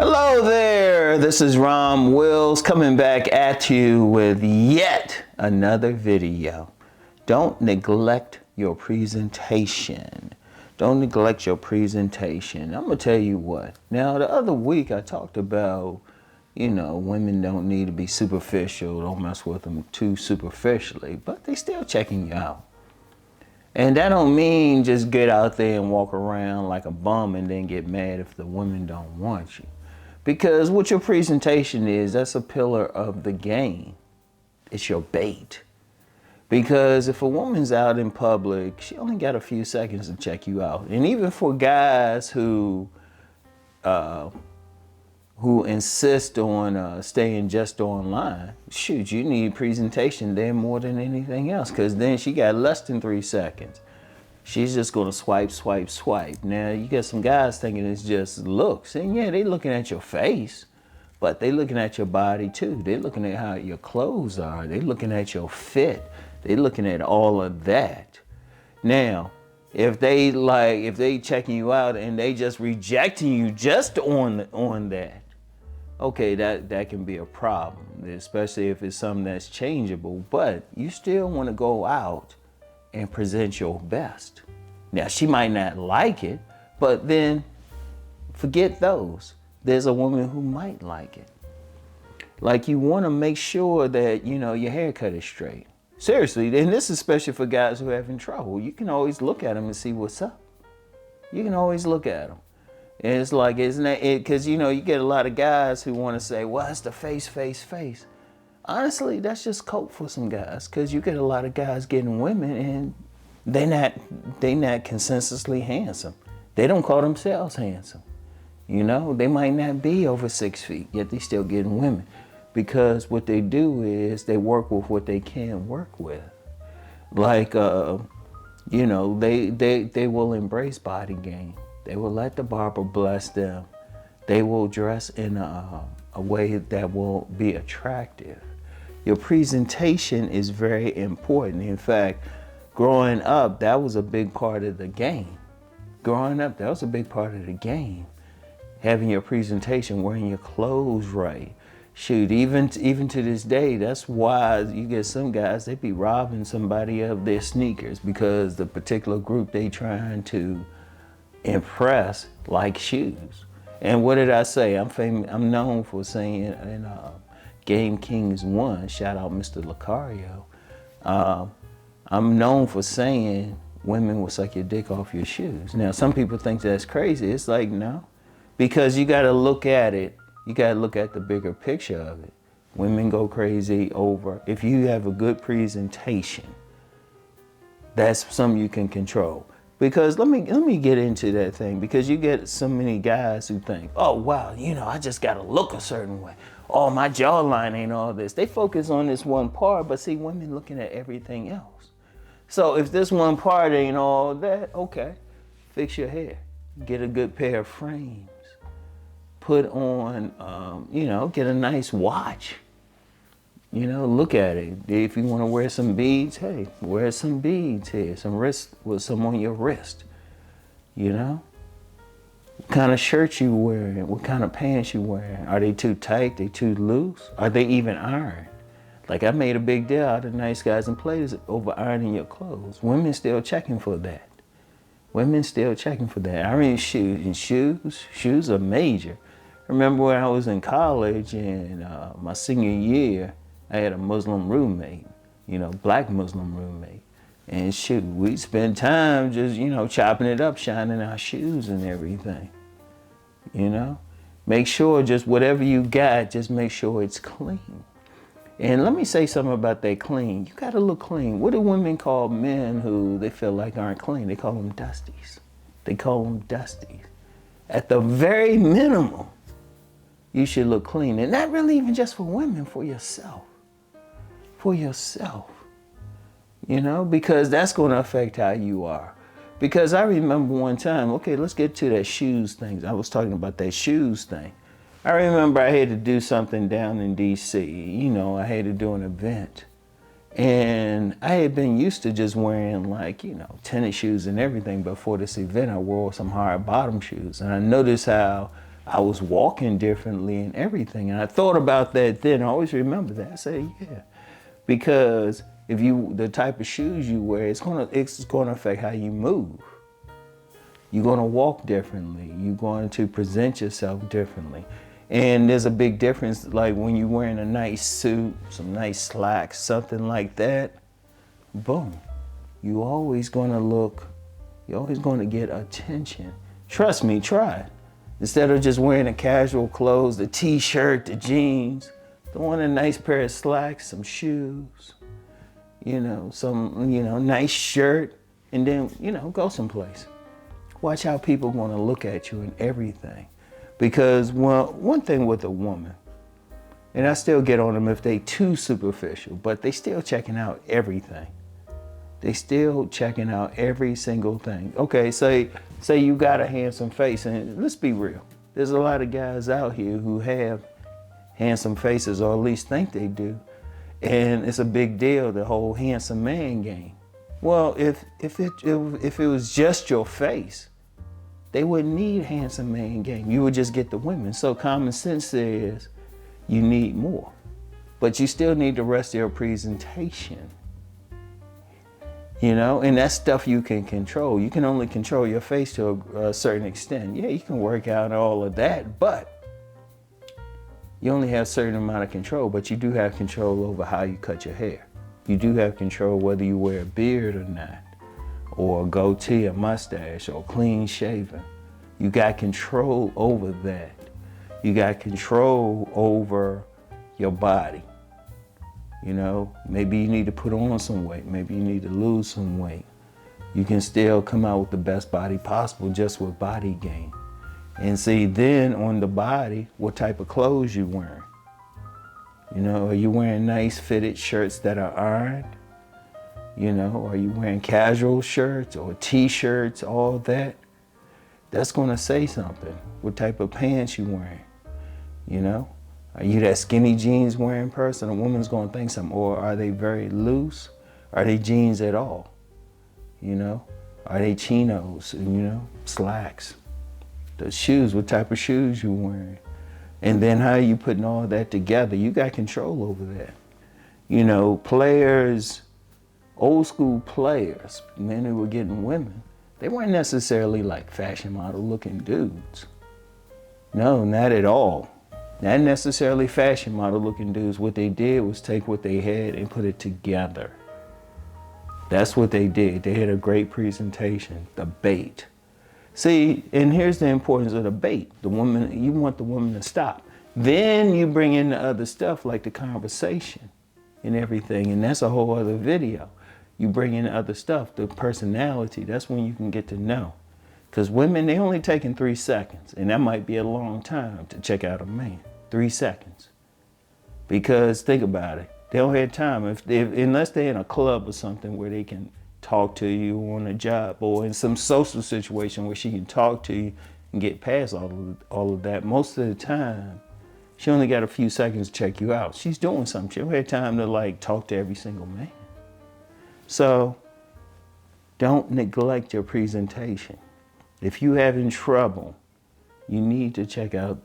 Hello there, this is Rom Wills coming back at you with yet another video. Don't neglect your presentation. Don't neglect your presentation. I'm gonna tell you what. Now, the other week I talked about, women don't need to be superficial. Don't mess with them too superficially, but they still checking you out. And that don't mean just get out there and walk around like a bum and then get mad if the women don't want you. Because what your presentation is, that's a pillar of the game. It's your bait. Because if a woman's out in public, she only got a few seconds to check you out. And even for guys who insist on staying just online, shoot, you need presentation there more than anything else. Because then she got less than 3 seconds. She's just gonna swipe, swipe, swipe. Now you got some guys thinking it's just looks, and yeah, they looking at your face, but they looking at your body too. They looking at how your clothes are. They looking at your fit. They looking at all of that. Now, if they checking you out and they just rejecting you just on that, okay, that can be a problem, especially if it's something that's changeable. But you still want to go out and present your best. Now, she might not like it, but then forget those. There's a woman who might like it. Like, you want to make sure that, your haircut is straight. Seriously, and this is especially for guys who are having trouble. You can always look at them and see what's up. You can always look at them. And it's like, isn't that it? Because, you get a lot of guys who want to say, well, it's the face. Honestly, that's just cope for some guys, because you get a lot of guys getting women and they not consensusly handsome. They don't call themselves handsome. They might not be over 6 feet, yet they still getting women, because what they do is they work with what they can work with. Like, they will embrace body game. They will let the barber bless them. They will dress in a way that will be attractive. Your presentation is very important. In fact, growing up, that was a big part of the game. Having your presentation, wearing your clothes right. Shoot, even to this day, that's why you get some guys, they be robbing somebody of their sneakers because the particular group they trying to impress like shoes. And what did I say? I'm known for saying in Game Kings 1, shout out Mr. Lucario, I'm known for saying women will suck your dick off your shoes. Now, some people think that's crazy. It's like, no, because you got to look at it. You got to look at the bigger picture of it. Women go crazy over, if you have a good presentation, that's something you can control. Because let me get into that thing, because you get so many guys who think, oh, wow, I just got to look a certain way. Oh, my jawline ain't all this. They focus on this one part, but see, women looking at everything else. So if this one part ain't all that, okay, fix your hair. Get a good pair of frames. Put on, get a nice watch. Look at it. If you want to wear some beads, hey, wear some beads here. Some on your wrist. What kind of shirt you wearing? What kind of pants you wearing? Are they too tight? They too loose? Are they even ironed? Like, I made a big deal out of Nice Guys and Players over ironing your clothes. Women still checking for that. I mean, shoes are major. I remember when I was in college and my senior year, I had a Muslim roommate, black Muslim roommate. And shoot, we'd spend time just, chopping it up, shining our shoes and everything. Make sure just whatever you got, just make sure it's clean. And let me say something about that clean. You got to look clean. What do women call men who they feel like aren't clean? They call them dusties. At the very minimum, you should look clean. And not really even just for women, for yourself. Because that's going to affect how you are. Because I remember one time, okay, let's get to that shoes thing. I was talking about that shoes thing. I remember I had to do something down in D.C. I had to do an event. And I had been used to just wearing tennis shoes and everything. But for this event, I wore some hard bottom shoes. And I noticed how I was walking differently and everything. And I thought about that then. I always remember that. I said, yeah. Because if the type of shoes you wear, it's gonna affect how you move. You're gonna walk differently. You're going to present yourself differently. And there's a big difference, like when you're wearing a nice suit, some nice slacks, something like that, boom. You're always gonna get attention. Trust me, try it. Instead of just wearing the casual clothes, the t-shirt, the jeans, throw on a nice pair of slacks, some shoes, some, nice shirt, and then, go someplace. Watch how people want to look at you and everything. Because, well, one thing with a woman, and I still get on them if they too superficial, but they still checking out everything. They still checking out every single thing. Okay, say you got a handsome face, and let's be real. There's a lot of guys out here who have handsome faces, or at least think they do. And it's a big deal, the whole handsome man game. Well, if it was just your face, they wouldn't need handsome man game. You would just get the women. So common sense says you need more. But you still need the rest of your presentation. And that's stuff you can control. You can only control your face to a certain extent. Yeah, you can work out all of that, but you only have a certain amount of control, but you do have control over how you cut your hair. You do have control whether you wear a beard or not, or a goatee, a mustache, or clean shaven. You got control over that. You got control over your body. Maybe you need to put on some weight. Maybe you need to lose some weight. You can still come out with the best body possible just with body gain. And see, then on the body, what type of clothes you wearing. Are you wearing nice fitted shirts that are ironed? Are you wearing casual shirts or t-shirts, all that? That's gonna say something. What type of pants you wearing, Are you that skinny jeans wearing person? A woman's gonna think something. Or are they very loose? Are they jeans at all? Are they chinos, slacks? The shoes, what type of shoes you wearing? And then how are you putting all that together? You got control over that. Players, old school players, men who were getting women, they weren't necessarily like fashion model looking dudes. No, not at all. Not necessarily fashion model looking dudes. What they did was take what they had and put it together. That's what they did. They had a great presentation, the bait. See, and here's the importance of the bait. The woman, you want the woman to stop. Then you bring in the other stuff like the conversation and everything, and that's a whole other video. You bring in other stuff, the personality, that's when you can get to know. Because women, they only taking 3 seconds, and that might be a long time to check out a man, 3 seconds. Because think about it, they don't have time, unless they're in a club or something where they can talk to you on a job or in some social situation where she can talk to you and get past all of that. Most of the time, she only got a few seconds to check you out. She's doing something. She don't have time to talk to every single man. So don't neglect your presentation. If you're having trouble, you need to check out,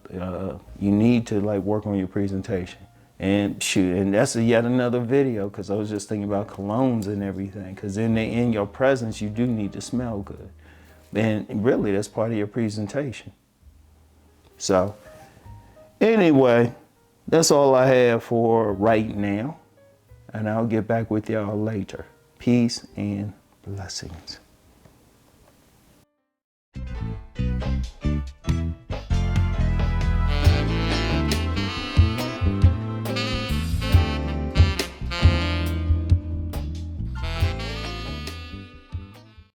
you need to work on your presentation. And shoot, and that's yet another video, because I was just thinking about colognes and everything, because in your presence, you do need to smell good. And really, that's part of your presentation. So anyway, that's all I have for right now. And I'll get back with y'all later. Peace and blessings.